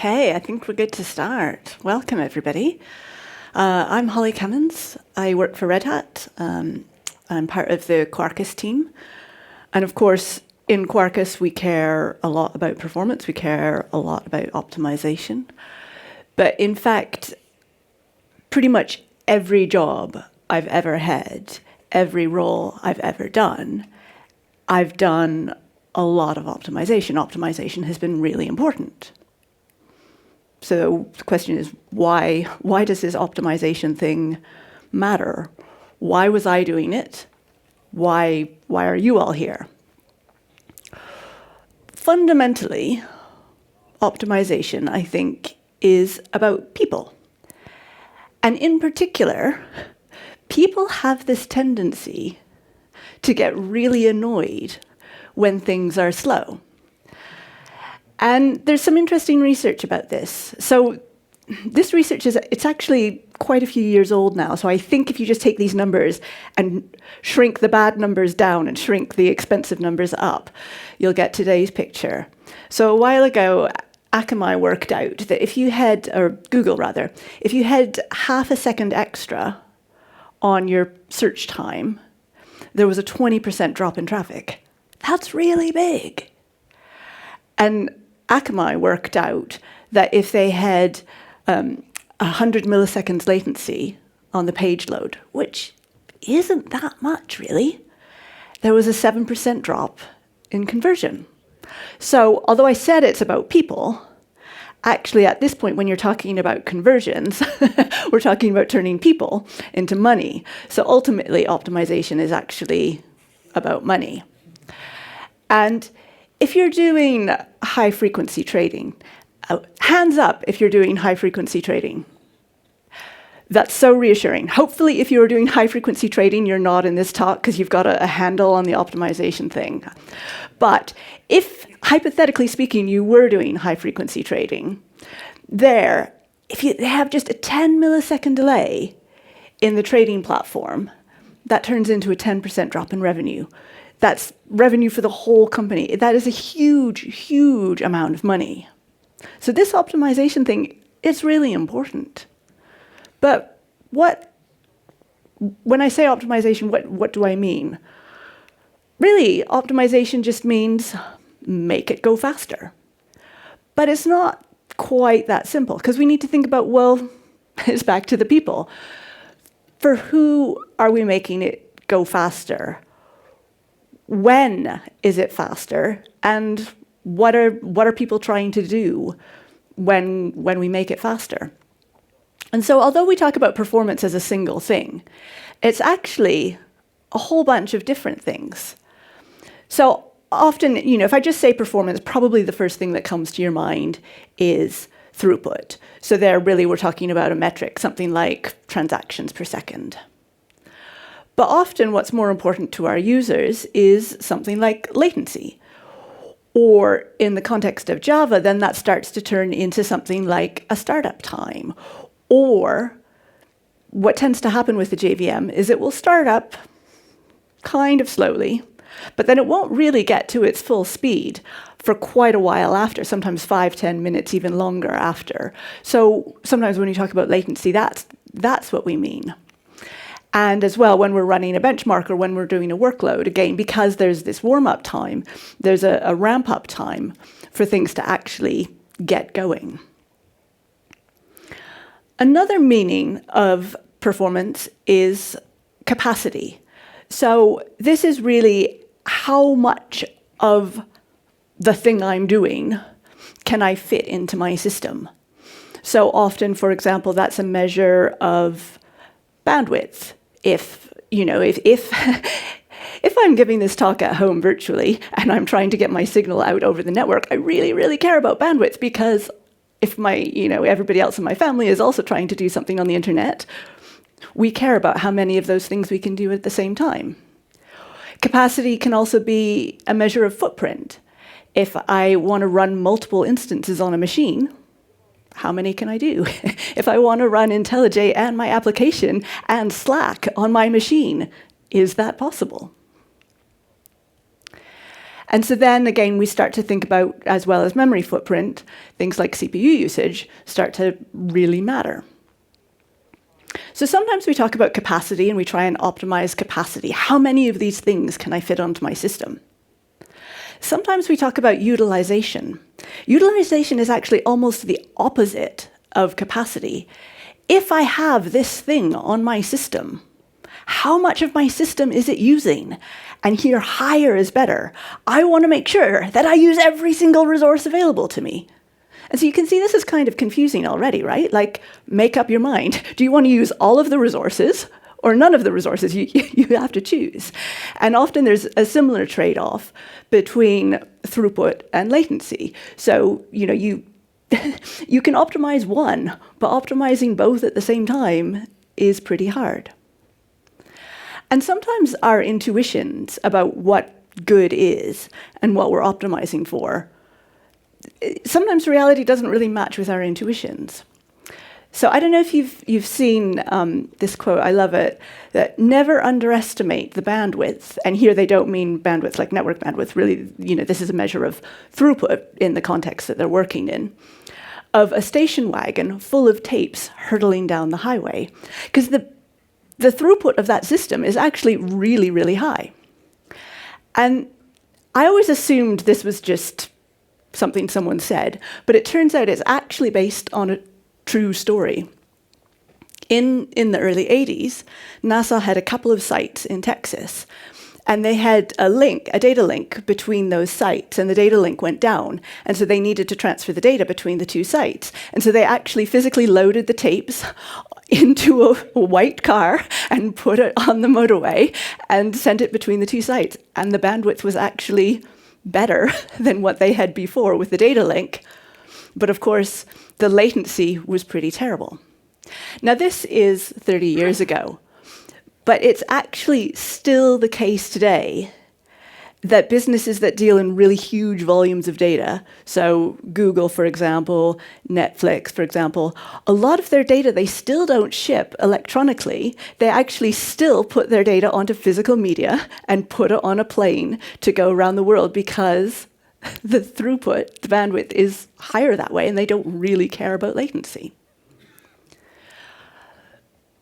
Okay, I think we're good to start. Welcome, everybody. I'm Holly Cummins. I work for Red Hat. I'm part of the Quarkus team. And of course, in Quarkus, we care a lot about performance. We care a lot about optimization. But in fact, pretty much every job I've ever had, every role I've ever done, I've done a lot of optimization. Optimization has been really important. So the question is, why does this optimization thing matter? Why was I doing it? Why are you all here? Fundamentally, optimization, I think, is about people. And in particular, people have this tendency to get really annoyed when things are slow. And there's some interesting research about this. So this research it's actually quite a few years old now. So I think if you just take these numbers and shrink the bad numbers down and shrink the expensive numbers up, you'll get today's picture. So a while ago, Akamai worked out that if you had, or Google rather, if you had half a second extra on your search time, there was a 20% drop in traffic. That's really big. And Akamai worked out that if they had 100 milliseconds latency on the page load, which isn't that much really, there was a 7% drop in conversion. So although I said it's about people, actually at this point when you're talking about conversions, we're talking about turning people into money. So ultimately optimization is actually about money. And if you're doing high-frequency trading, hands up if you're doing high-frequency trading. That's so reassuring. Hopefully, if you're doing high-frequency trading, you're not in this talk because you've got a handle on the optimization thing. But if, hypothetically speaking, you were doing high-frequency trading, if you have just a 10 millisecond delay in the trading platform, that turns into a 10% drop in revenue. That's revenue for the whole company. That is a huge, huge amount of money. So this optimization thing, it's really important. But when I say optimization, what do I mean? Really, optimization just means make it go faster. But it's not quite that simple, because we need to think about, well, it's back to the people. For who are we making it go faster? When is it faster? And what are people trying to do when we make it faster? And so although we talk about performance as a single thing, it's actually a whole bunch of different things. So often, if I just say performance, probably the first thing that comes to your mind is throughput. So there really we're talking about a metric, something like transactions per second. But often what's more important to our users is something like latency. Or in the context of Java, then that starts to turn into something like a startup time. Or what tends to happen with the JVM is it will start up kind of slowly, but then it won't really get to its full speed for quite a while after, sometimes 5-10 minutes, even longer after. So sometimes when we talk about latency, that's what we mean. And as well, when we're running a benchmark or when we're doing a workload, again, because there's this warm-up time, there's a ramp-up time for things to actually get going. Another meaning of performance is capacity. So this is really how much of the thing I'm doing can I fit into my system. So often, for example, that's a measure of bandwidth. If I'm giving this talk at home virtually and I'm trying to get my signal out over the network, I really, really care about bandwidth, because if everybody else in my family is also trying to do something on the internet, we care about how many of those things we can do at the same time. Capacity can also be a measure of footprint. If I want to run multiple instances on a machine, how many can I do? If I want to run IntelliJ and my application and Slack on my machine, is that possible? And so then again, we start to think about, as well as memory footprint, things like CPU usage start to really matter. So sometimes we talk about capacity and we try and optimize capacity. How many of these things can I fit onto my system? Sometimes we talk about utilization. Utilization is actually almost the opposite of capacity. If I have this thing on my system, how much of my system is it using? And here, higher is better. I want to make sure that I use every single resource available to me. And so you can see this is kind of confusing already, right? Like, make up your mind. Do you want to use all of the resources or none of the resources? You have to choose. And often there's a similar trade-off between throughput and latency. So, you can optimize one, but optimizing both at the same time is pretty hard. And sometimes our intuitions about what good is and what we're optimizing for, sometimes reality doesn't really match with our intuitions. So I don't know if you've seen this quote, I love it, that never underestimate the bandwidth. And here they don't mean bandwidth like network bandwidth. Really, this is a measure of throughput in the context that they're working in, of a station wagon full of tapes hurtling down the highway. Because the throughput of that system is actually really, really high. And I always assumed this was just something someone said, but it turns out it's actually based on a true story. In the early 80s, NASA had a couple of sites in Texas, and they had a data link between those sites, and the data link went down, and so they needed to transfer the data between the two sites. And so they actually physically loaded the tapes into a white car and put it on the motorway and sent it between the two sites. And the bandwidth was actually better than what they had before with the data link. But of course, the latency was pretty terrible. Now, this is 30 years ago, but it's actually still the case today that businesses that deal in really huge volumes of data, so Google, for example, Netflix, for example, a lot of their data they still don't ship electronically. They actually still put their data onto physical media and put it on a plane to go around the world because the throughput, the bandwidth, is higher that way, and they don't really care about latency.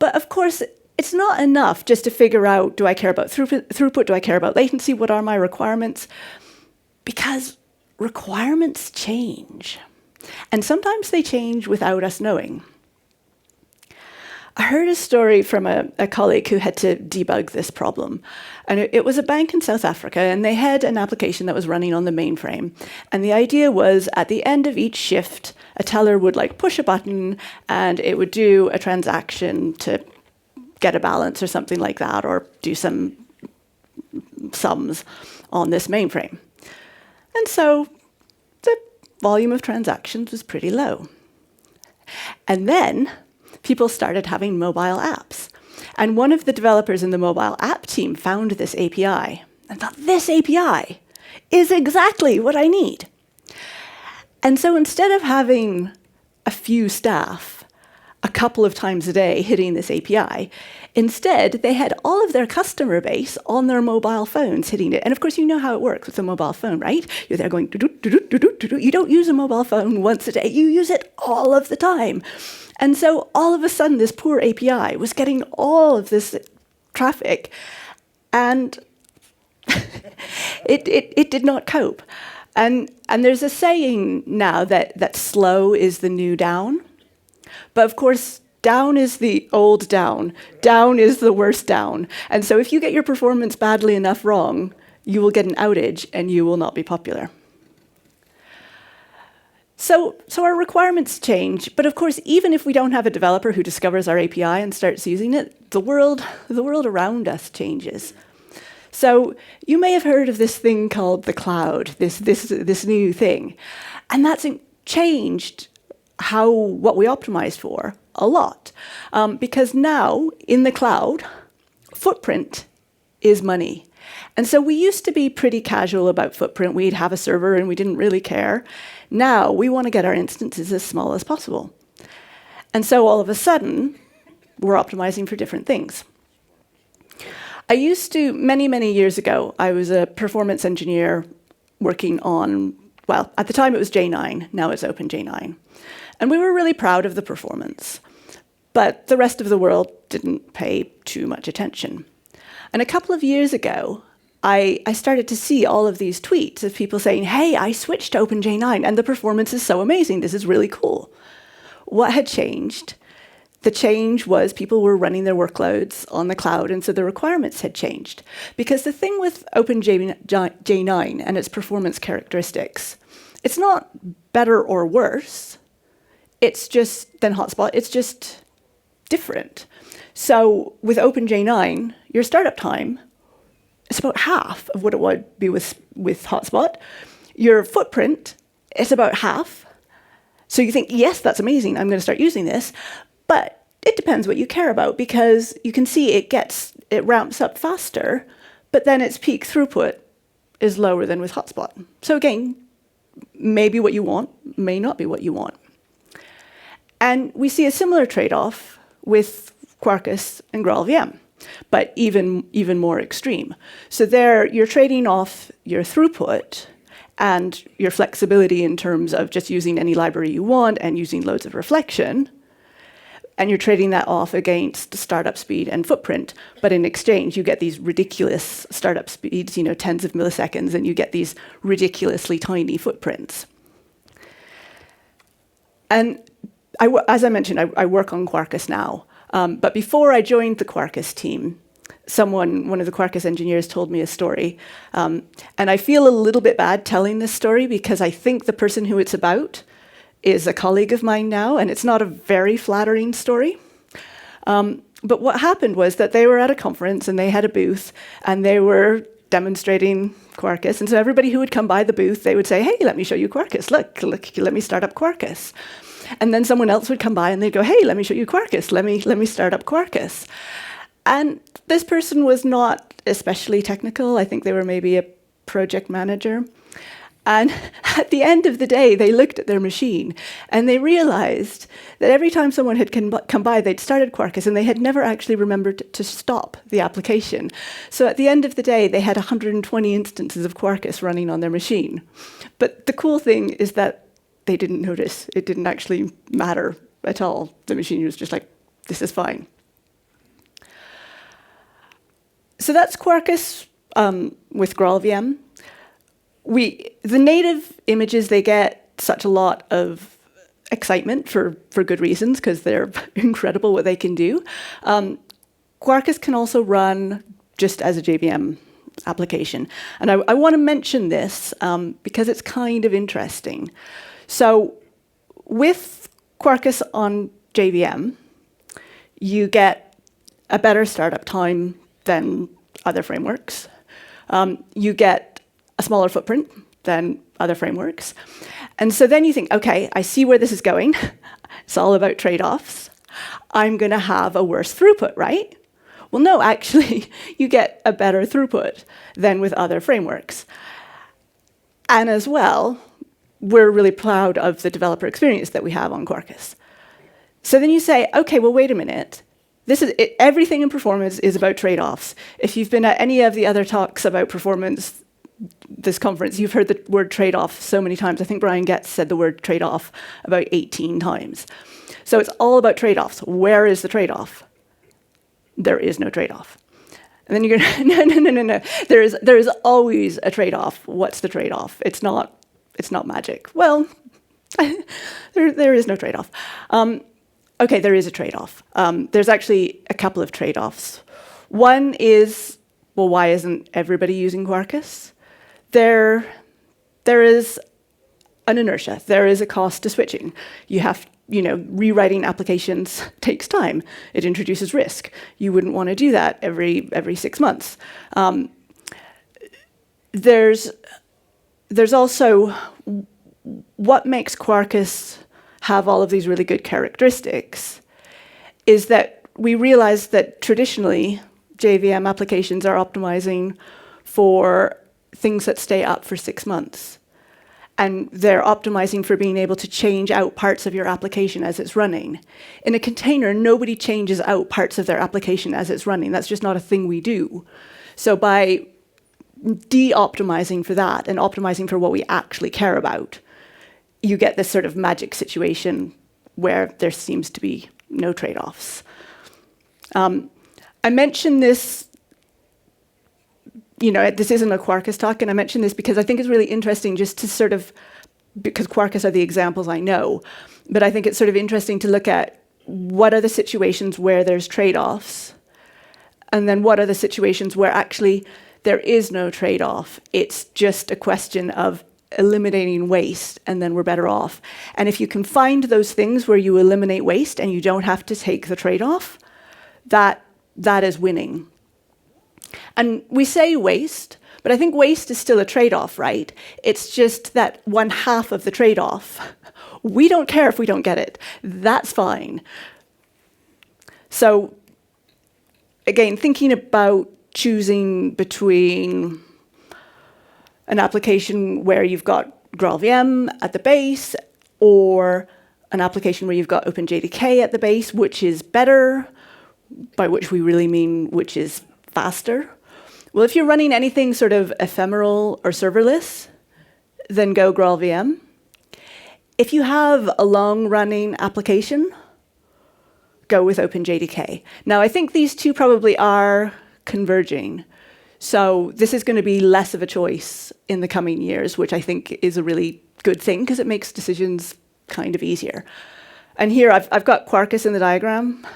But of course, it's not enough just to figure out, do I care about throughput? Do I care about latency? What are my requirements? Because requirements change. And sometimes they change without us knowing. I heard a story from a colleague who had to debug this problem. And it was a bank in South Africa, and they had an application that was running on the mainframe. And the idea was, at the end of each shift, a teller would push a button, and it would do a transaction to get a balance or something like that, or do some sums on this mainframe. And so the volume of transactions was pretty low. And then people started having mobile apps. And one of the developers in the mobile app team found this API and thought, this API is exactly what I need. And so instead of having a few staff a couple of times a day hitting this API, instead they had all of their customer base on their mobile phones hitting it. And of course, you know how it works with a mobile phone, right? You're there going, do-do-do-do-do-do-do. You don't use a mobile phone once a day, you use it all of the time. And so all of a sudden, this poor API was getting all of this traffic, and it did not cope. And there's a saying now that slow is the new down. But of course, down is the old down. Down is the worst down. And so if you get your performance badly enough wrong, you will get an outage and you will not be popular. So our requirements change, but of course, even if we don't have a developer who discovers our API and starts using it, the world around us changes. So you may have heard of this thing called the cloud, this new thing, and that's changed what we optimized for a lot, because now in the cloud, footprint is money. And so we used to be pretty casual about footprint. We'd have a server and we didn't really care. Now we want to get our instances as small as possible. And so all of a sudden, we're optimizing for different things. I used to, many, many years ago, I was a performance engineer working on, well, at the time it was J9, now it's OpenJ9. And we were really proud of the performance. But the rest of the world didn't pay too much attention. And a couple of years ago, I started to see all of these tweets of people saying, hey, I switched to OpenJ9 and the performance is so amazing. This is really cool. What had changed? The change was people were running their workloads on the cloud, and so the requirements had changed. Because the thing with OpenJ9 and its performance characteristics, it's not better or worse. It's just than Hotspot. It's just different. So with OpenJ9, your startup time is about half of what it would be with Hotspot. Your footprint is about half. So you think, yes, that's amazing. I'm going to start using this. But it depends what you care about, because you can see it ramps up faster, but then its peak throughput is lower than with Hotspot. So again, maybe what you want may not be what you want. And we see a similar trade-off with Quarkus and GraalVM, but even more extreme. So there, you're trading off your throughput and your flexibility in terms of just using any library you want and using loads of reflection, and you're trading that off against startup speed and footprint. But in exchange, you get these ridiculous startup speeds, tens of milliseconds, and you get these ridiculously tiny footprints. And as I mentioned, I work on Quarkus now. But before I joined the Quarkus team, one of the Quarkus engineers told me a story. And I feel a little bit bad telling this story because I think the person who it's about is a colleague of mine now, and it's not a very flattering story. But what happened was that they were at a conference and they had a booth and they were demonstrating Quarkus. And so everybody who would come by the booth, they would say, hey, let me show you Quarkus. Look, let me start up Quarkus. And then someone else would come by and they'd go, hey, let me show you Quarkus. Let me start up Quarkus. And this person was not especially technical. I think they were maybe a project manager. And at the end of the day, they looked at their machine and they realized that every time someone had come by, they'd started Quarkus and they had never actually remembered to stop the application. So at the end of the day, they had 120 instances of Quarkus running on their machine. But the cool thing is that they didn't notice. It didn't actually matter at all. The machine was just like, this is fine. So that's Quarkus with GraalVM. The native images, they get such a lot of excitement for good reasons, because they're incredible what they can do. Quarkus can also run just as a JVM application. And I want to mention this because it's kind of interesting. So with Quarkus on JVM, you get a better startup time than other frameworks. You get a smaller footprint than other frameworks. And so then you think, okay, I see where this is going. It's all about trade-offs. I'm going to have a worse throughput, right? Well, no, actually, you get a better throughput than with other frameworks. And as well, we're really proud of the developer experience that we have on Quarkus. So then you say, okay, well, wait a minute. Everything in performance is about trade-offs. If you've been at any of the other talks about performance this conference, you've heard the word trade-off so many times. I think Brian Getz said the word trade-off about 18 times. So it's all about trade-offs. Where is the trade-off? There is no trade-off. And then you're going, no. There is always a trade-off. What's the trade-off? It's not magic. Well, there is no trade-off. Okay, there is a trade-off. There's actually a couple of trade-offs. One is, well, why isn't everybody using Quarkus? There is an inertia. There is a cost to switching. Rewriting applications takes time. It introduces risk. You wouldn't want to do that every 6 months. There's also what makes Quarkus have all of these really good characteristics is that we realize that traditionally JVM applications are optimizing for things that stay up for 6 months. And they're optimizing for being able to change out parts of your application as it's running. In a container, nobody changes out parts of their application as it's running. That's just not a thing we do. So by de-optimizing for that and optimizing for what we actually care about, you get this sort of magic situation where there seems to be no trade-offs. I mentioned this, this isn't a Quarkus talk, and I mentioned this because I think it's really interesting just to sort of, because Quarkus are the examples I know, but I think it's sort of interesting to look at what are the situations where there's trade-offs, and then what are the situations where actually there is no trade-off. It's just a question of eliminating waste, and then we're better off. And if you can find those things where you eliminate waste and you don't have to take the trade-off, that is winning. And we say waste, but I think waste is still a trade-off, right? It's just that one half of the trade-off. We don't care if we don't get it. That's fine. So again, thinking about choosing between an application where you've got GraalVM at the base or an application where you've got OpenJDK at the base, which is better, by which we really mean which is faster. Well, if you're running anything sort of ephemeral or serverless, then go GraalVM. If you have a long-running application, go with OpenJDK. Now, I think these two probably are converging. So this is going to be less of a choice in the coming years, which I think is a really good thing because it makes decisions kind of easier. And here I've got Quarkus in the diagram.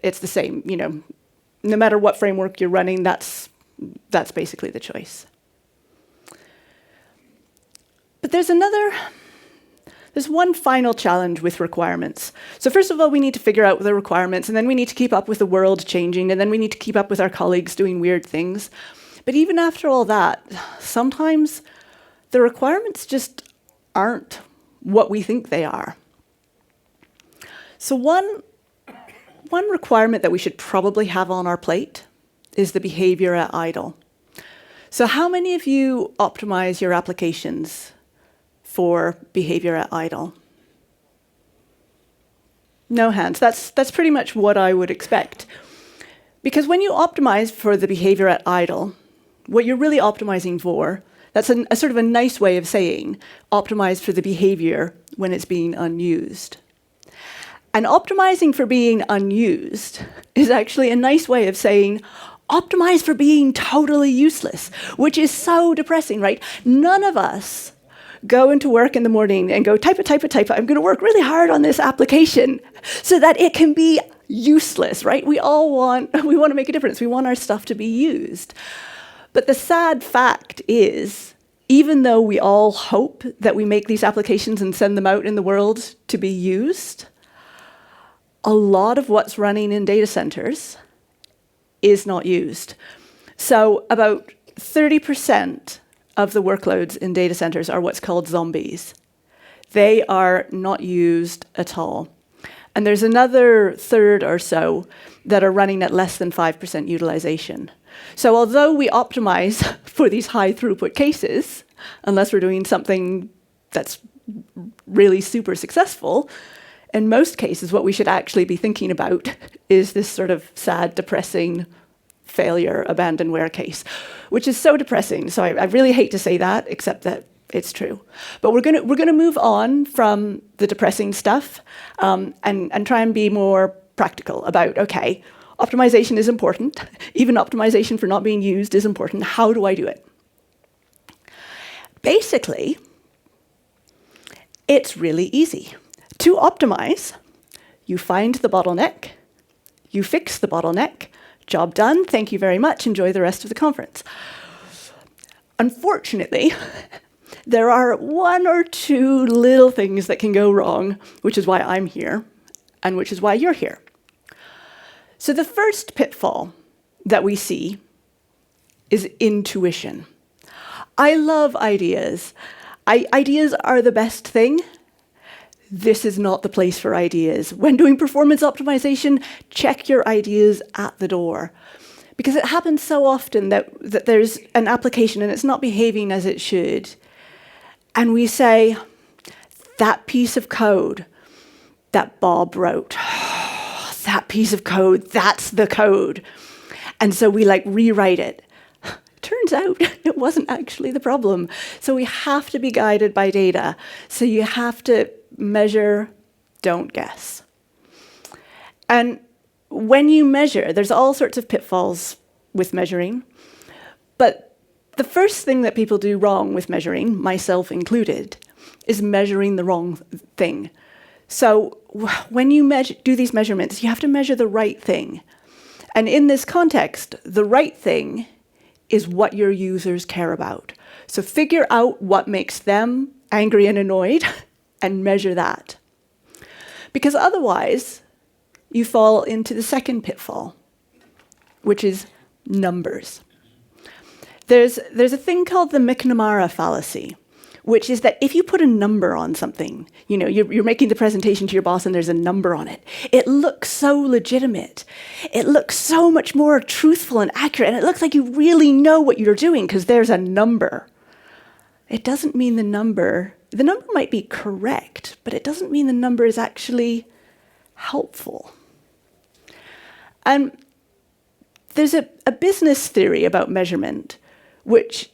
It's the same, no matter what framework you're running, that's basically the choice. But there's one final challenge with requirements. So first of all, we need to figure out the requirements, and then we need to keep up with the world changing, and then we need to keep up with our colleagues doing weird things. But even after all that, sometimes the requirements just aren't what we think they are. So one requirement that we should probably have on our plate is the behavior at idle. So how many of you optimize your applications for behavior at idle? No hands. That's pretty much what I would expect. Because when you optimize for the behavior at idle, what you're really optimizing for, that's a sort of a nice way of saying optimize for the behavior when it's being unused. And optimizing for being unused is actually a nice way of saying optimize for being totally useless, which is so depressing, right? None of us go into work in the morning and go, type it. I'm going to work really hard on this application so that it can be useless, right? We want to make a difference. We want our stuff to be used. But the sad fact is, even though we all hope that we make these applications and send them out in the world to be used, a lot of what's running in data centers is not used. So about 30% of the workloads in data centers are what's called zombies. They are not used at all. And there's another third or so that are running at less than 5% utilization. So although we optimize for these high throughput cases, unless we're doing something that's really super successful, in most cases, what we should actually be thinking about is this sort of sad, depressing failure, abandonware case, which is so depressing. So I really hate to say that, except that it's true. But we're gonna move on from the depressing stuff and try and be more practical about, okay, optimization is important. Even optimization for not being used is important. How do I do it? Basically, it's really easy. To optimize, you find the bottleneck, you fix the bottleneck, job done, thank you very much, enjoy the rest of the conference. Unfortunately, there are one or two little things that can go wrong, which is why I'm here, and which is why you're here. So the first pitfall that we see is intuition. I love ideas. Ideas are the best thing. This is not the place for ideas. When doing performance optimization, check your ideas at the door. Because it happens so often that there's an application and it's not behaving as it should. And we say, that piece of code that Bob wrote, that piece of code, that's the code. And so we rewrite it. Turns turns out it wasn't actually the problem. So we have to be guided by data. So you have to measure, don't guess. And when you measure, there's all sorts of pitfalls with measuring. But the first thing that people do wrong with measuring, myself included, is measuring the wrong thing. So when you do these measurements, you have to measure the right thing. And in this context, the right thing is what your users care about. So figure out what makes them angry and annoyed and measure that. Because otherwise, you fall into the second pitfall, which is numbers. There's a thing called the McNamara fallacy, which is that if you put a number on something, you're making the presentation to your boss and there's a number on it, it looks so legitimate. It looks so much more truthful and accurate, and it looks like you really know what you're doing because there's a number. It doesn't mean the number might be correct, but it doesn't mean the number is actually helpful. And there's a business theory about measurement, which,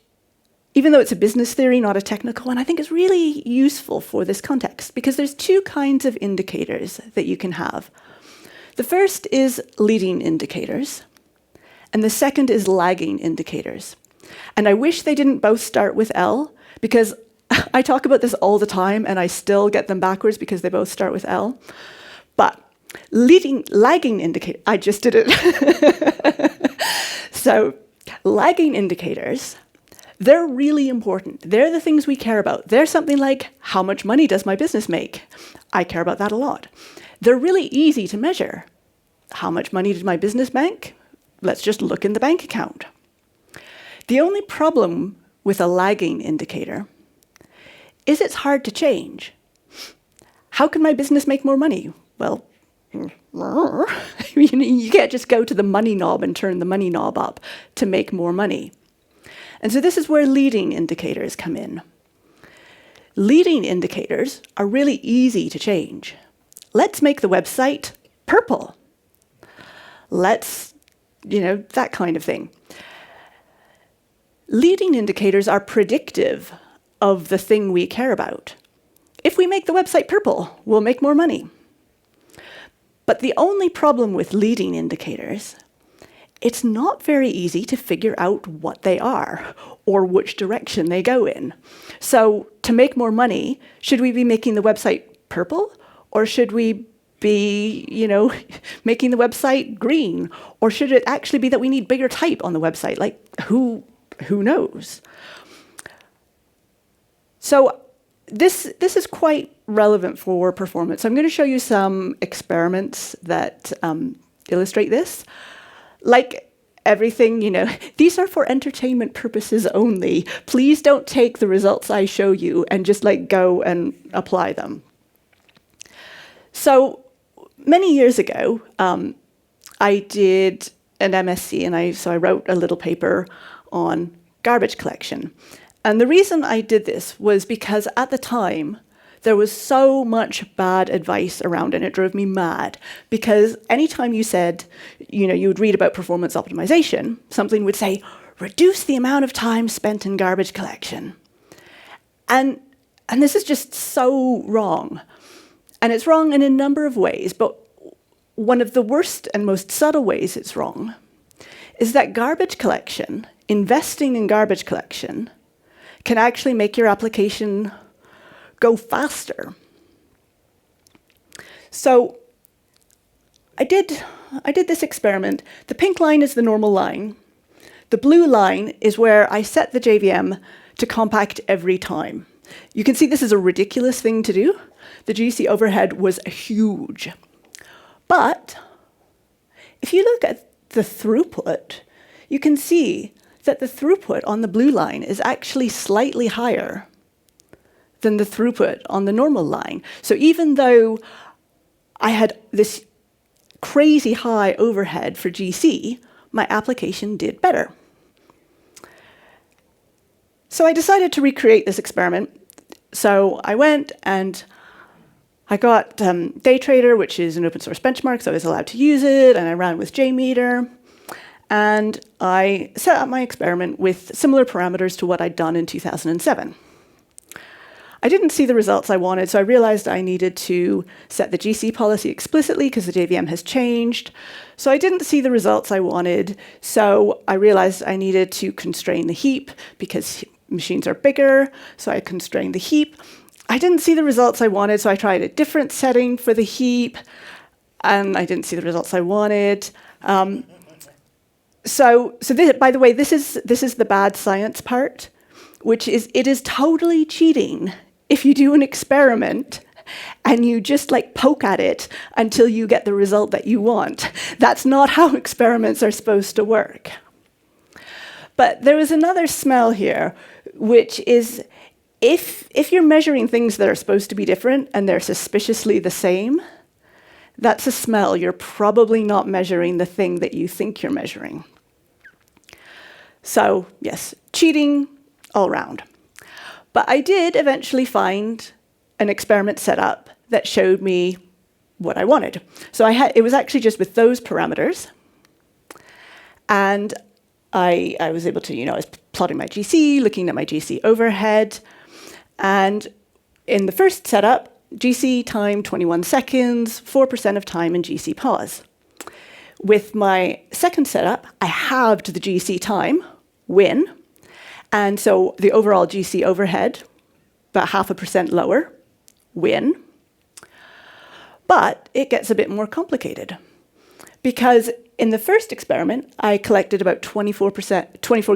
even though it's a business theory, not a technical one, I think is really useful for this context, because there's two kinds of indicators that you can have. The first is leading indicators, and the second is lagging indicators. And I wish they didn't both start with L, because I talk about this all the time, and I still get them backwards because they both start with L. But lagging indicator, I just did it. So lagging indicators, they're really important. They're the things we care about. They're something like, how much money does my business make? I care about that a lot. They're really easy to measure. How much money did my business make? Let's just look in the bank account. The only problem with a lagging indicator is it's hard to change. How can my business make more money? Well, you can't just go to the money knob and turn the money knob up to make more money. And so this is where leading indicators come in. Leading indicators are really easy to change. Let's make the website purple. Let's, that kind of thing. Leading indicators are predictive of the thing we care about. If we make the website purple, we'll make more money. But the only problem with leading indicators, it's not very easy to figure out what they are or which direction they go in. So to make more money, should we be making the website purple, or should we be, making the website green? Or should it actually be that we need bigger type on the website? Like, who knows? So this is quite relevant for performance. I'm going to show you some experiments that illustrate this. Like everything, these are for entertainment purposes only. Please don't take the results I show you and just go and apply them. So many years ago, I did an MSc, and I wrote a little paper on garbage collection. And the reason I did this was because at the time, there was so much bad advice around, and it drove me mad. Because anytime you said, you would read about performance optimization, something would say, reduce the amount of time spent in garbage collection. And this is just so wrong. And it's wrong in a number of ways, but one of the worst and most subtle ways it's wrong is that garbage collection, investing in garbage collection, can actually make your application go faster. So I did this experiment. The pink line is the normal line. The blue line is where I set the JVM to compact every time. You can see this is a ridiculous thing to do. The GC overhead was huge. But if you look at the throughput, you can see that the throughput on the blue line is actually slightly higher than the throughput on the normal line. So even though I had this crazy high overhead for GC, my application did better. So I decided to recreate this experiment. So I went and I got Daytrader, which is an open source benchmark, so I was allowed to use it, and I ran with JMeter. and I set up my experiment with similar parameters to what I'd done in 2007. I didn't see the results I wanted, so I realized I needed to set the GC policy explicitly because the JVM has changed. So I didn't see the results I wanted, so I realized I needed to constrain the heap because machines are bigger, so I constrained the heap. I didn't see the results I wanted, so I tried a different setting for the heap, and I didn't see the results I wanted. So this, by the way, this is the bad science part, which is it is totally cheating if you do an experiment and you just like poke at it until you get the result that you want. That's not how experiments are supposed to work. But there is another smell here, which is if you're measuring things that are supposed to be different and they're suspiciously the same, that's a smell. You're probably not measuring the thing that you think you're measuring. So yes, cheating all around. But I did eventually find an experiment set up that showed me what I wanted. So it was actually just with those parameters. And I was able to, I was plotting my GC, looking at my GC overhead. And in the first setup, GC time 21 seconds, 4% of time in GC pause. With my second setup, I halved the GC time, win. And so the overall GC overhead, about 0.5% lower, win. But it gets a bit more complicated. Because in the first experiment, I collected about 24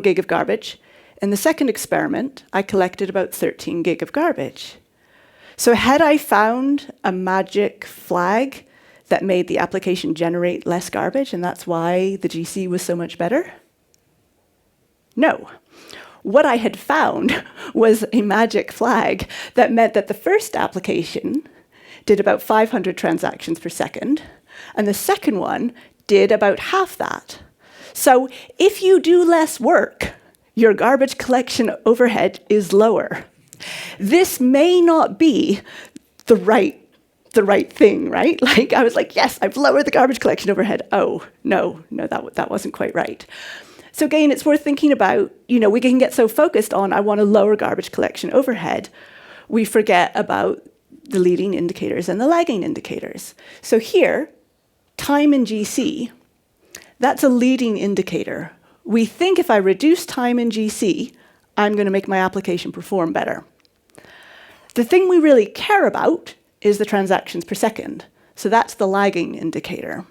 gig of garbage. In the second experiment, I collected about 13 gig of garbage. So had I found a magic flag that made the application generate less garbage, and that's why the GC was so much better? No. What I had found was a magic flag that meant that the first application did about 500 transactions per second, and the second one did about half that. So if you do less work, your garbage collection overhead is lower. This may not be the right thing, right? Like I was like, yes, I've lowered the garbage collection overhead. Oh, no, that wasn't quite right. So again, it's worth thinking about, we can get so focused on, I want to lower garbage collection overhead, we forget about the leading indicators and the lagging indicators. So here, time in GC, that's a leading indicator. We think if I reduce time in GC, I'm going to make my application perform better. The thing we really care about is the transactions per second. So that's the lagging indicator.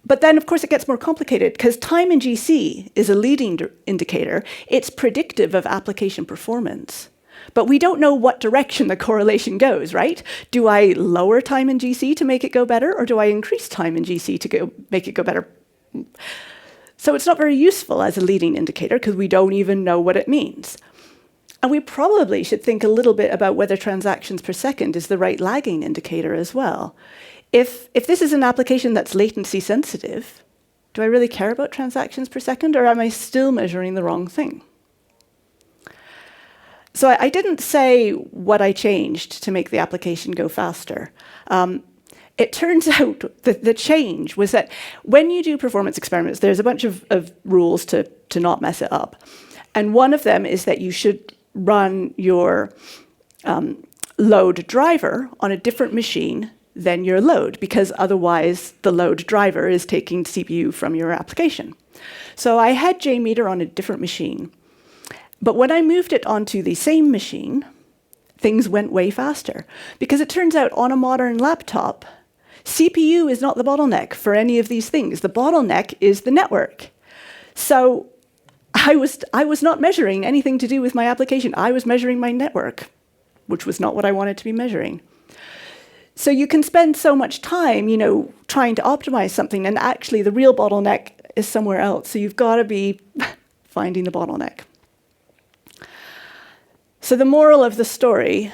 But then, of course, it gets more complicated because time in GC is a leading indicator. It's predictive of application performance. But we don't know what direction the correlation goes, right? Do I lower time in GC to make it go better, or do I increase time in GC to make it go better? So it's not very useful as a leading indicator because we don't even know what it means. And we probably should think a little bit about whether transactions per second is the right lagging indicator as well. If this is an application that's latency sensitive, do I really care about transactions per second, or am I still measuring the wrong thing? So I didn't say what I changed to make the application go faster. It turns out that the change was that when you do performance experiments, there's a bunch of rules to not mess it up. And one of them is that you should run your load driver on a different machine than your load, because otherwise the load driver is taking CPU from your application. So I had JMeter on a different machine. But when I moved it onto the same machine, things went way faster. Because it turns out on a modern laptop, CPU is not the bottleneck for any of these things. The bottleneck is the network. So I was not measuring anything to do with my application. I was measuring my network, which was not what I wanted to be measuring. So you can spend so much time, trying to optimize something, and actually the real bottleneck is somewhere else. So you've got to be finding the bottleneck. So the moral of the story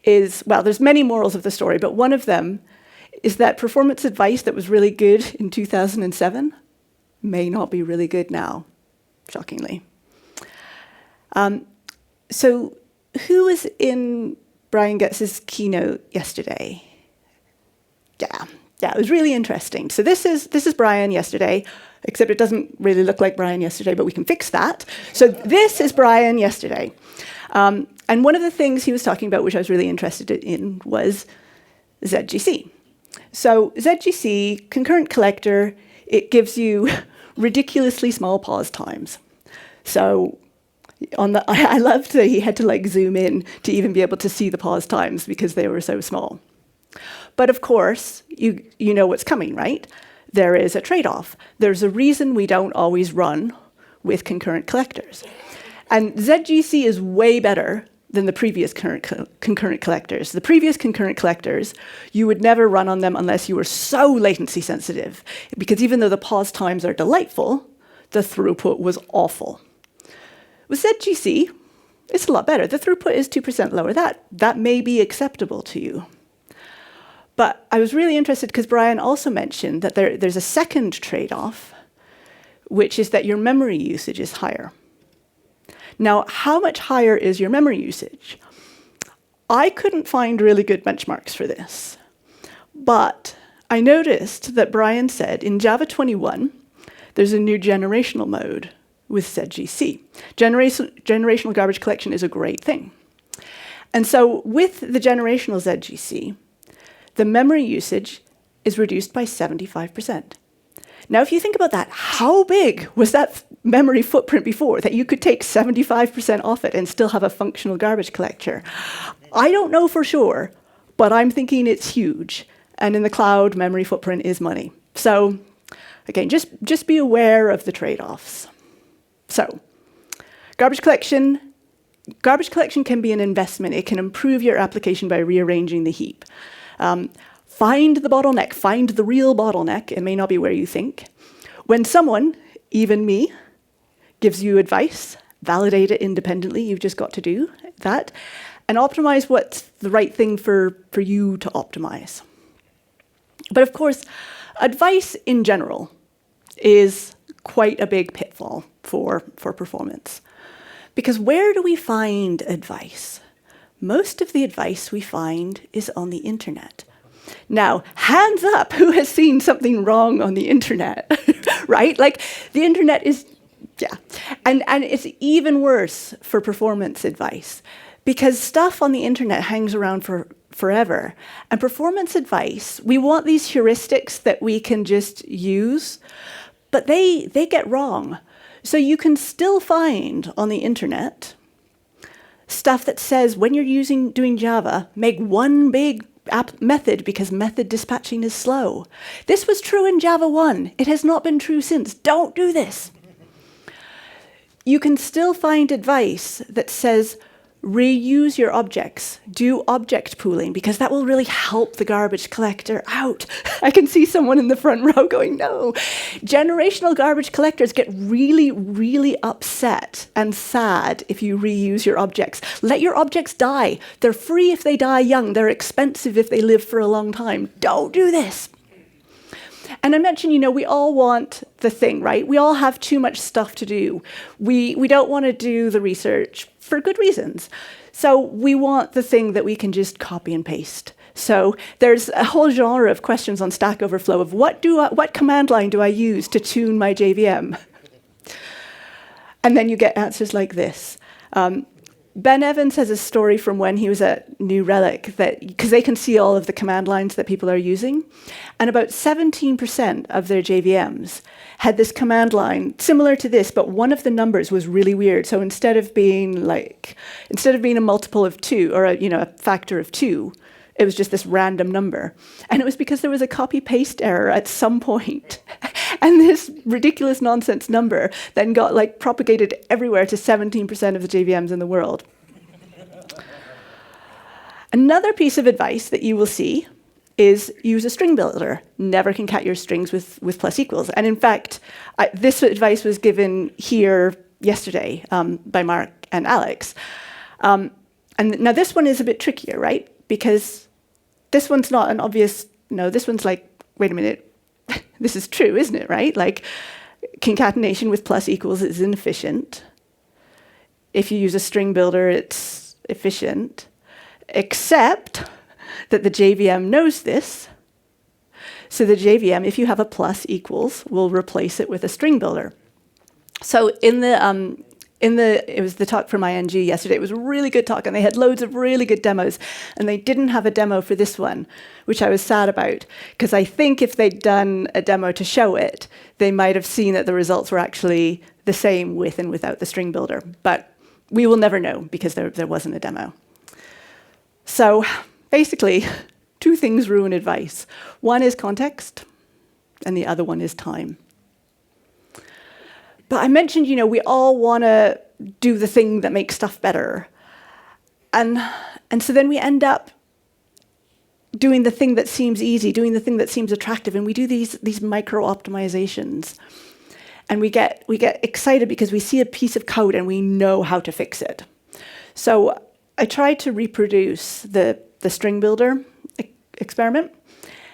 is, well, there's many morals of the story, but one of them is that performance advice that was really good in 2007 may not be really good now, shockingly. So who was in Brian Gutz's keynote yesterday? Yeah, Yeah, it was really interesting. So this is Brian yesterday, except it doesn't really look like Brian yesterday, but we can fix that. So this is Brian yesterday. And one of the things he was talking about, which I was really interested in, was ZGC. So ZGC, concurrent collector, it gives you ridiculously small pause times. So I loved that he had to like zoom in to even be able to see the pause times because they were so small. But of course, you know what's coming, right? There is a trade-off. There's a reason we don't always run with concurrent collectors. And ZGC is way better than the previous concurrent collectors. The previous concurrent collectors, you would never run on them unless you were so latency sensitive, because even though the pause times are delightful, the throughput was awful. With ZGC, it's a lot better. The throughput is 2% lower. That may be acceptable to you. But I was really interested because Brian also mentioned that there's a second trade-off, which is that your memory usage is higher. Now, how much higher is your memory usage? I couldn't find really good benchmarks for this, but I noticed that Brian said in Java 21, there's a new generational mode with ZGC. Generational garbage collection is a great thing. And so with the generational ZGC, the memory usage is reduced by 75%. Now, if you think about that, how big was that memory footprint before that you could take 75% off it and still have a functional garbage collector? I don't know for sure, but I'm thinking it's huge. And in the cloud, memory footprint is money. So again, just be aware of the trade-offs. So garbage collection can be an investment. It can improve your application by rearranging the heap. Find the bottleneck, find the real bottleneck. It may not be where you think. When someone, even me, gives you advice, validate it independently. You've just got to do that. And optimize what's the right thing for you to optimize. But of course, advice in general is quite a big pitfall for performance. Because where do we find advice? Most of the advice we find is on the internet. Now, hands up, who has seen something wrong on the internet, right? Like, the internet is, yeah. And it's even worse for performance advice, because stuff on the internet hangs around for forever. And performance advice, we want these heuristics that we can just use, but they get wrong. So you can still find on the internet stuff that says when you're doing Java, make one big app method because method dispatching is slow. This was true in Java 1. It has not been true since. Don't do this. You can still find advice that says reuse your objects, do object pooling, because that will really help the garbage collector out. I can see someone in the front row going, no. Generational garbage collectors get really, really upset and sad if you reuse your objects. Let your objects die. They're free if they die young. They're expensive if they live for a long time. Don't do this. And I mentioned, we all want the thing, right? We all have too much stuff to do. We don't want to do the research for good reasons. So we want the thing that we can just copy and paste. So there's a whole genre of questions on Stack Overflow of what command line do I use to tune my JVM? And then you get answers like this. Ben Evans has a story from when he was at New Relic, because they can see all of the command lines that people are using, and about 17% of their JVMs had this command line similar to this, but one of the numbers was really weird. So instead of being a multiple of 2 or a factor of 2, it was just this random number. And it was because there was a copy-paste error at some point. And this ridiculous nonsense number then got propagated everywhere to 17% of the JVMs in the world. Another piece of advice that you will see is use a string builder. Never concat your strings with plus equals. And in fact, this advice was given here yesterday by Mark and Alex. And now this one is a bit trickier, right? Because this one's not an obvious, this one's like, wait a minute, this is true, isn't it, right? Like, concatenation with plus equals is inefficient. If you use a string builder, it's efficient, except that the JVM knows this. So the JVM, if you have a plus equals, will replace it with a string builder. So it was the talk from ING yesterday. It was a really good talk, and they had loads of really good demos. And they didn't have a demo for this one, which I was sad about, because I think if they'd done a demo to show it, they might have seen that the results were actually the same with and without the string builder. But we will never know, because there wasn't a demo. So basically, two things ruin advice. One is context, and the other one is time. But I mentioned, we all want to do the thing that makes stuff better. And so then we end up doing the thing that seems easy, doing the thing that seems attractive, and we do these micro-optimizations. And we get excited because we see a piece of code and we know how to fix it. So I tried to reproduce the string builder experiment,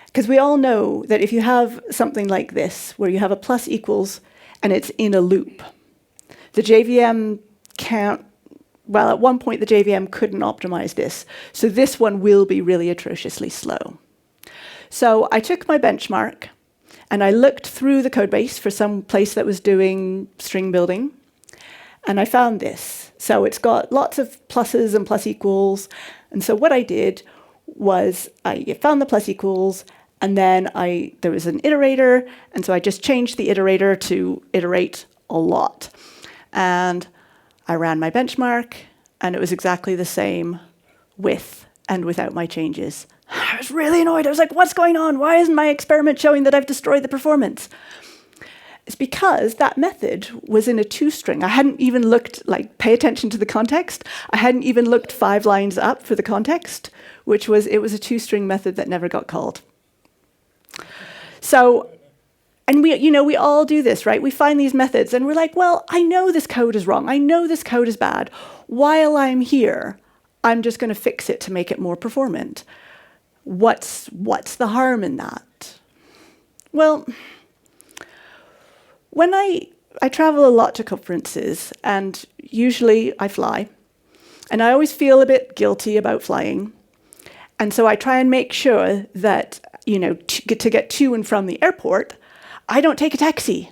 because we all know that if you have something like this, where you have a plus equals and it's in a loop, the JVM can't, well, at one point the JVM couldn't optimize this. So this one will be really atrociously slow. So I took my benchmark and I looked through the code base for some place that was doing string building, and I found this. So it's got lots of pluses and plus equals. And so what I did was I found the plus equals, and then there was an iterator, and so I just changed the iterator to iterate a lot. And I ran my benchmark, and it was exactly the same with and without my changes. I was really annoyed. I was like, what's going on? Why isn't my experiment showing that I've destroyed the performance? It's because that method was in a toString. I hadn't even looked, pay attention to the context. I hadn't even looked 5 lines up for the context, it was a toString method that never got called. So, and we all do this, right? We find these methods and we're like, well, I know this code is wrong. I know this code is bad. While I'm here, I'm just going to fix it to make it more performant. What's the harm in that? Well, when I travel a lot to conferences, and usually I fly, and I always feel a bit guilty about flying. And so I try and make sure that, to get to and from the airport, I don't take a taxi.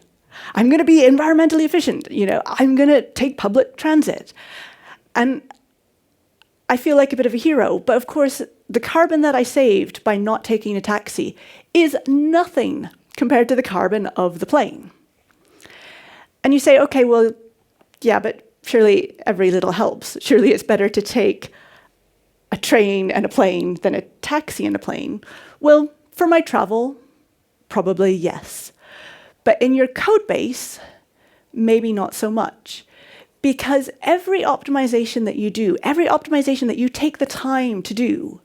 I'm going to be environmentally efficient. I'm going to take public transit. And I feel like a bit of a hero. But of course, the carbon that I saved by not taking a taxi is nothing compared to the carbon of the plane. And you say, okay, well, yeah, but surely every little helps. Surely it's better to take a train and a plane than a taxi and a plane. Well, for my travel, probably yes. But in your code base, maybe not so much. Because every optimization that you do, every optimization that you take the time to do,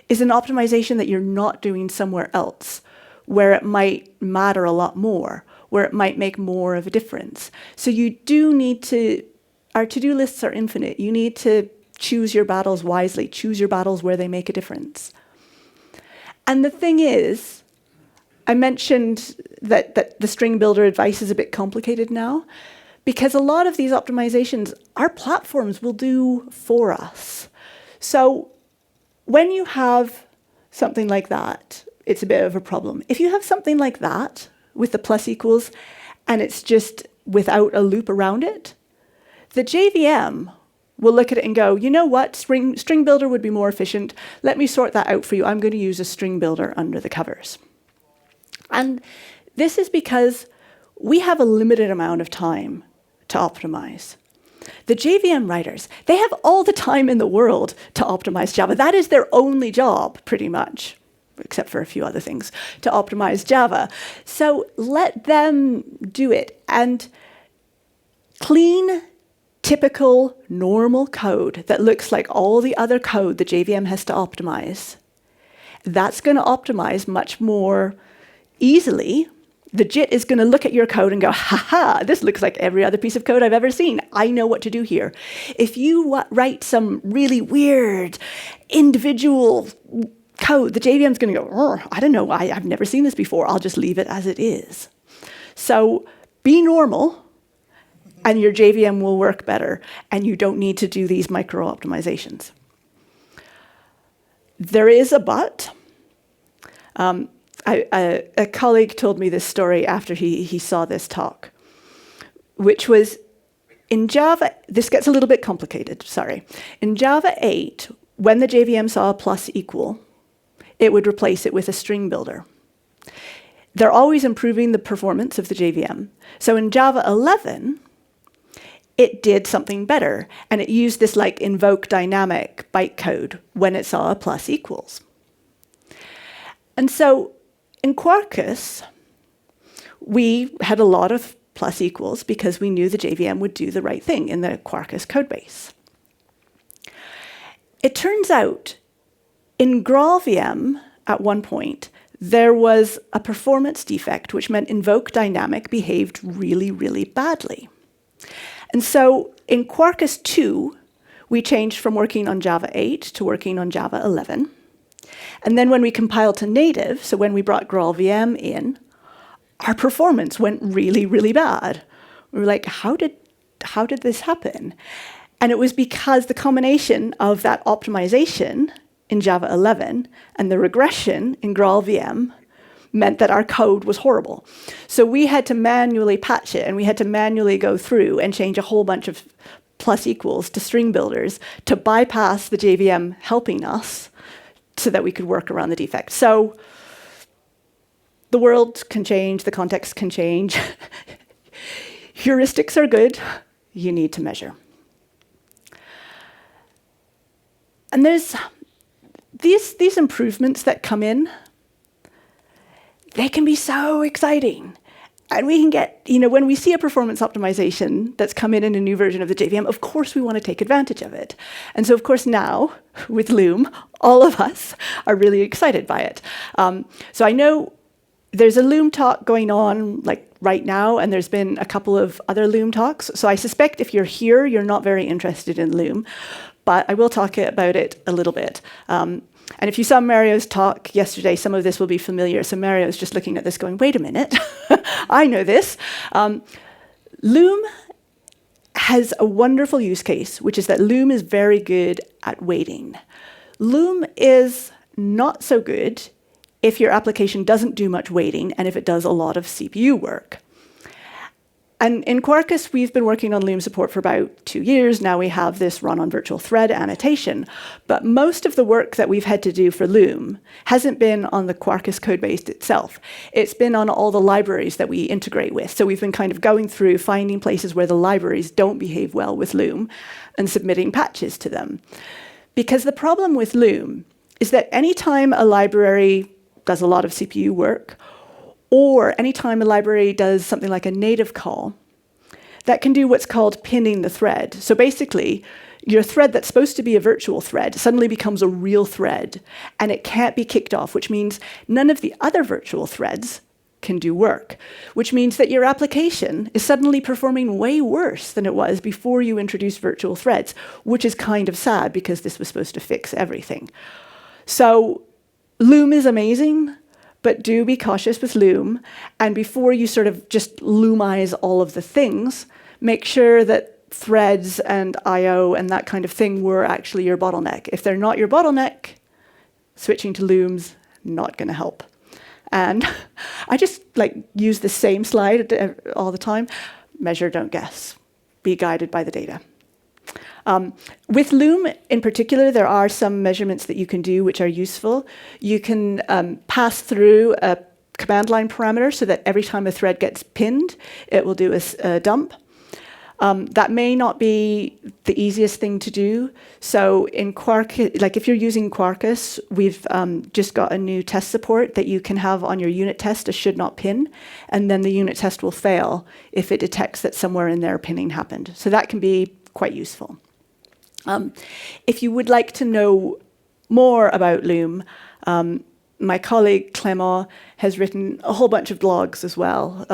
is an optimization that you're not doing somewhere else, where it might matter a lot more, where it might make more of a difference. So you do need to, our to-do lists are infinite. You need to choose your battles wisely, choose your battles where they make a difference. And the thing is, I mentioned that the string builder advice is a bit complicated now, because a lot of these optimizations, our platforms will do for us. So when you have something like that, it's a bit of a problem. If you have something like that with the plus equals, and it's just without a loop around it, the JVM will look at it and go, you know what, string builder would be more efficient. Let me sort that out for you. I'm going to use a string builder under the covers. And this is because we have a limited amount of time to optimize. The JVM writers, they have all the time in the world to optimize Java. That is their only job, pretty much, except for a few other things, to optimize Java. So let them do it. And clean, typical, normal code that looks like all the other code the JVM has to optimize, that's going to optimize much more easily. The JIT is going to look at your code and go, ha, this looks like every other piece of code I've ever seen. I know what to do here. If you write some really weird individual code, the JVM is going to go, I don't know, I've never seen this before. I'll just leave it as it is. So be normal, and your JVM will work better, and you don't need to do these micro-optimizations. There is a but. A colleague told me this story after he saw this talk, which was in Java, this gets a little bit complicated, sorry. In Java 8, when the JVM saw a plus equal, it would replace it with a string builder. They're always improving the performance of the JVM. So in Java 11, it did something better, and it used this like invoke dynamic bytecode when it saw a plus equals. And so in Quarkus, we had a lot of plus equals because we knew the JVM would do the right thing in the Quarkus codebase. It turns out in GraalVM at one point, there was a performance defect, which meant invoke dynamic behaved really, really badly. And so in Quarkus 2, we changed from working on Java 8 to working on Java 11. And then when we compiled to native, so when we brought GraalVM in, our performance went really, really bad. We were like, how did this happen? And it was because the combination of that optimization in Java 11 and the regression in GraalVM meant that our code was horrible. So we had to manually patch it, and we had to manually go through and change a whole bunch of plus equals to string builders to bypass the JVM helping us so that we could work around the defect. So the world can change, the context can change. Heuristics are good. You need to measure. And there's these improvements that come in, they can be so exciting. And we can get, when we see a performance optimization that's come in a new version of the JVM, of course we want to take advantage of it. And so, of course, now, with Loom, all of us are really excited by it. So I know there's a Loom talk going on right now, and there's been a couple of other Loom talks. So I suspect if you're here, you're not very interested in Loom. But I will talk about it a little bit. And if you saw Mario's talk yesterday, some of this will be familiar. So Mario's just looking at this going, wait a minute, I know this. Loom has a wonderful use case, which is that Loom is very good at waiting. Loom is not so good if your application doesn't do much waiting and if it does a lot of CPU work. And in Quarkus, we've been working on Loom support for about 2 years. Now we have this run on virtual thread annotation. But most of the work that we've had to do for Loom hasn't been on the Quarkus codebase itself. It's been on all the libraries that we integrate with. So we've been kind of going through, finding places where the libraries don't behave well with Loom and submitting patches to them. Because the problem with Loom is that anytime a library does a lot of CPU work, or anytime a library does something like a native call, that can do what's called pinning the thread. So basically, your thread that's supposed to be a virtual thread suddenly becomes a real thread, and it can't be kicked off, which means none of the other virtual threads can do work, which means that your application is suddenly performing way worse than it was before you introduced virtual threads, which is kind of sad because this was supposed to fix everything. So Loom is amazing, but do be cautious with Loom. And before you sort of just Loomize all of the things, make sure that threads and I/O and that kind of thing were actually your bottleneck. If they're not your bottleneck, switching to Loom's not going to help. And I just use the same slide all the time. Measure, don't guess. Be guided by the data. With Loom in particular, there are some measurements that you can do which are useful. You can pass through a command line parameter so that every time a thread gets pinned, it will do a dump. That may not be the easiest thing to do. So in Quarkus, if you're using Quarkus, we've just got a new test support that you can have on your unit test a should not pin, and then the unit test will fail if it detects that somewhere in there pinning happened. So that can be quite useful. If you would like to know more about Loom, my colleague Clément has written a whole bunch of blogs as well.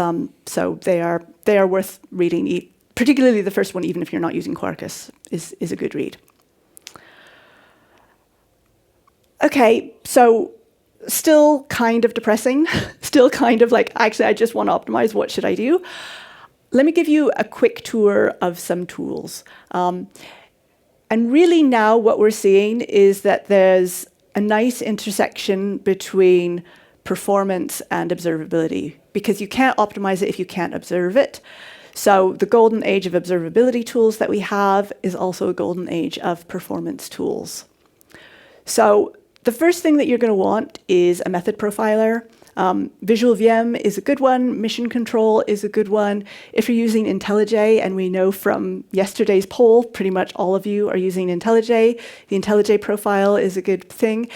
So they are worth reading. Particularly the first one, even if you're not using Quarkus, is a good read. Okay, so still kind of depressing. Still kind of actually, I just want to optimize. What should I do? Let me give you a quick tour of some tools. And really now what we're seeing is that there's a nice intersection between performance, and observability, because you can't optimize it if you can't observe it. So the golden age of observability tools that we have is also a golden age of performance tools. So the first thing that you're going to want is a method profiler. Visual VM is a good one. Mission Control is a good one. If you're using IntelliJ, and we know from yesterday's poll, pretty much all of you are using IntelliJ, the IntelliJ profile is a good thing.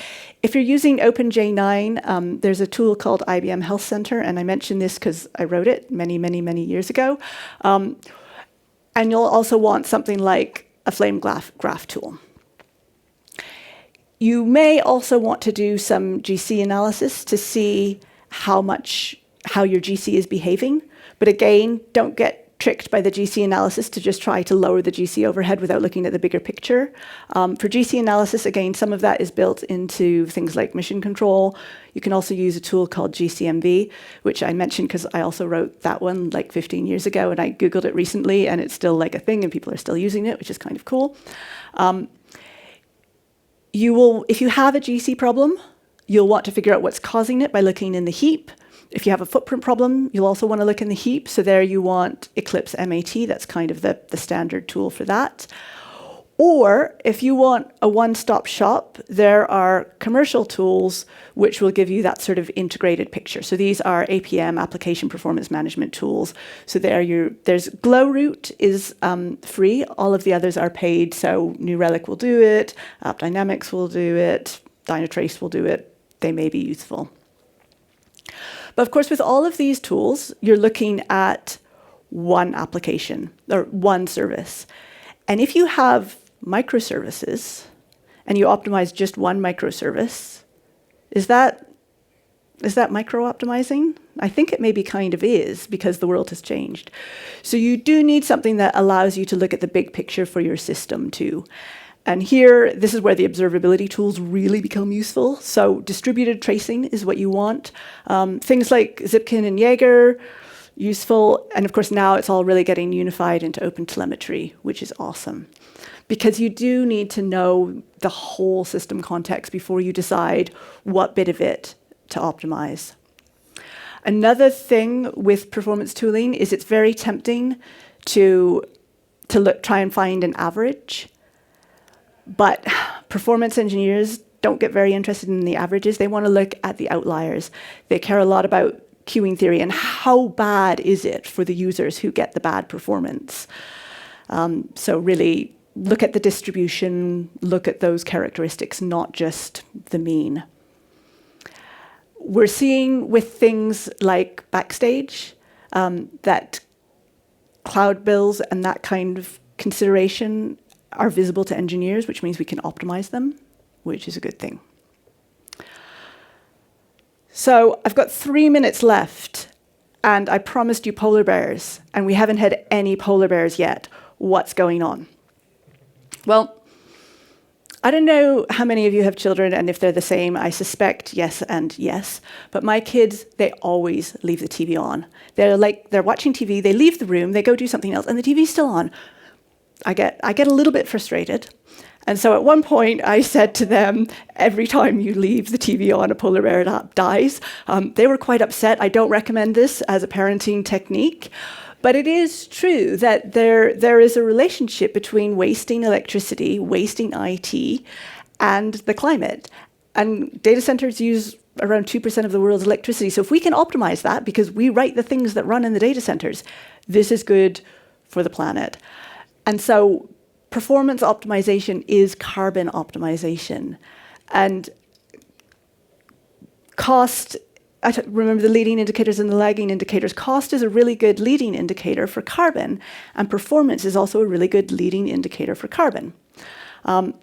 If you're using OpenJ9, there's a tool called IBM Health Center, and I mentioned this because I wrote it many, many, many years ago. And you'll also want something like a flame graph tool. You may also want to do some GC analysis to see how your GC is behaving. But again, don't get tricked by the GC analysis to just try to lower the GC overhead without looking at the bigger picture. For GC analysis, again, some of that is built into things like Mission Control. You can also use a tool called GCMV, which I mentioned because I also wrote that one like 15 years ago, and I Googled it recently, and it's still like a thing, and people are still using it, which is kind of cool. If you have a GC problem, you'll want to figure out what's causing it by looking in the heap. If you have a footprint problem, you'll also want to look in the heap. So there you want Eclipse MAT. That's kind of the standard tool for that. Or if you want a one-stop shop, there are commercial tools which will give you that sort of integrated picture. So these are APM, Application Performance Management tools. So there's Glowroot is free. All of the others are paid. So New Relic will do it. AppDynamics will do it. Dynatrace will do it. They may be useful. But of course, with all of these tools, you're looking at one application or one service. And if you have microservices and you optimize just one microservice, is that micro-optimizing? I think it maybe kind of is, because the world has changed. So you do need something that allows you to look at the big picture for your system too. And here, this is where the observability tools really become useful. So distributed tracing is what you want. Things like Zipkin and Jaeger, useful. And of course, now it's all really getting unified into OpenTelemetry, which is awesome. Because you do need to know the whole system context before you decide what bit of it to optimize. Another thing with performance tooling is it's very tempting to try and find an average. But performance engineers don't get very interested in the averages. They want to look at the outliers. They care a lot about queuing theory and how bad is it for the users who get the bad performance. So really look at the distribution, look at those characteristics, not just the mean. We're seeing with things like Backstage that cloud bills and that kind of consideration are visible to engineers, which means we can optimize them, which is a good thing. So I've got 3 minutes left, and I promised you polar bears, and we haven't had any polar bears yet. What's going on? Well, I don't know how many of you have children, and if they're the same, I suspect yes and yes. But my kids, they always leave the TV on. They're watching TV, they leave the room, they go do something else, and the TV's still on. I get a little bit frustrated. And so at one point, I said to them, every time you leave the TV on, a polar bear dies. They were quite upset. I don't recommend this as a parenting technique. But it is true that there is a relationship between wasting electricity, wasting IT, and the climate. And data centers use around 2% of the world's electricity. So if we can optimize that, because we write the things that run in the data centers, this is good for the planet. And so performance optimization is carbon optimization. And cost, remember the leading indicators and the lagging indicators. Cost is a really good leading indicator for carbon, and performance is also a really good leading indicator for carbon. I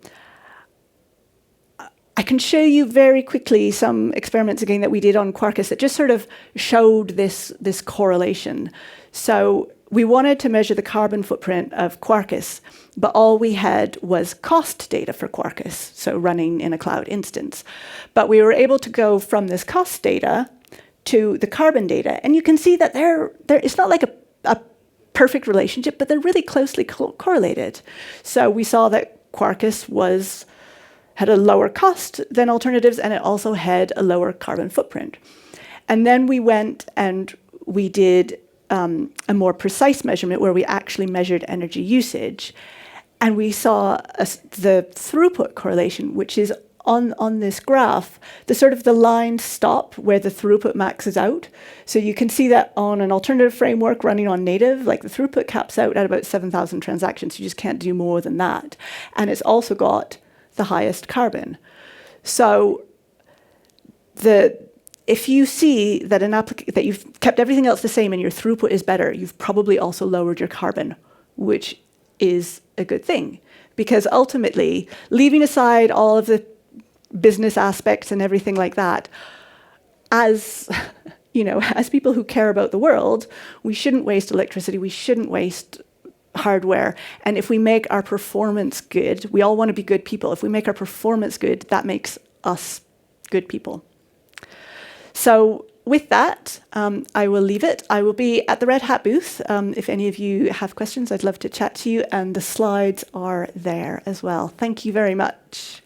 can show you very quickly some experiments again that we did on Quarkus that just sort of showed this correlation. So we wanted to measure the carbon footprint of Quarkus, but all we had was cost data for Quarkus, so running in a cloud instance. But we were able to go from this cost data to the carbon data, and you can see that it's not like a perfect relationship, but they're really closely correlated. So we saw that Quarkus was had a lower cost than alternatives, and it also had a lower carbon footprint. And then we went and we did a more precise measurement where we actually measured energy usage. And we saw the throughput correlation, which is on this graph, the line stop where the throughput maxes out. So you can see that on an alternative framework running on native, like the throughput caps out at about 7,000 transactions. You just can't do more than that. And it's also got the highest carbon. So if you see that that you've kept everything else the same and your throughput is better, you've probably also lowered your carbon, which is a good thing. Because ultimately, leaving aside all of the business aspects and everything like that, as as people who care about the world, we shouldn't waste electricity, we shouldn't waste hardware. And if we make our performance good, we all want to be good people. If we make our performance good, that makes us good people. So with that, I will leave it. I will be at the Red Hat booth. If any of you have questions, I'd love to chat to you. And the slides are there as well. Thank you very much.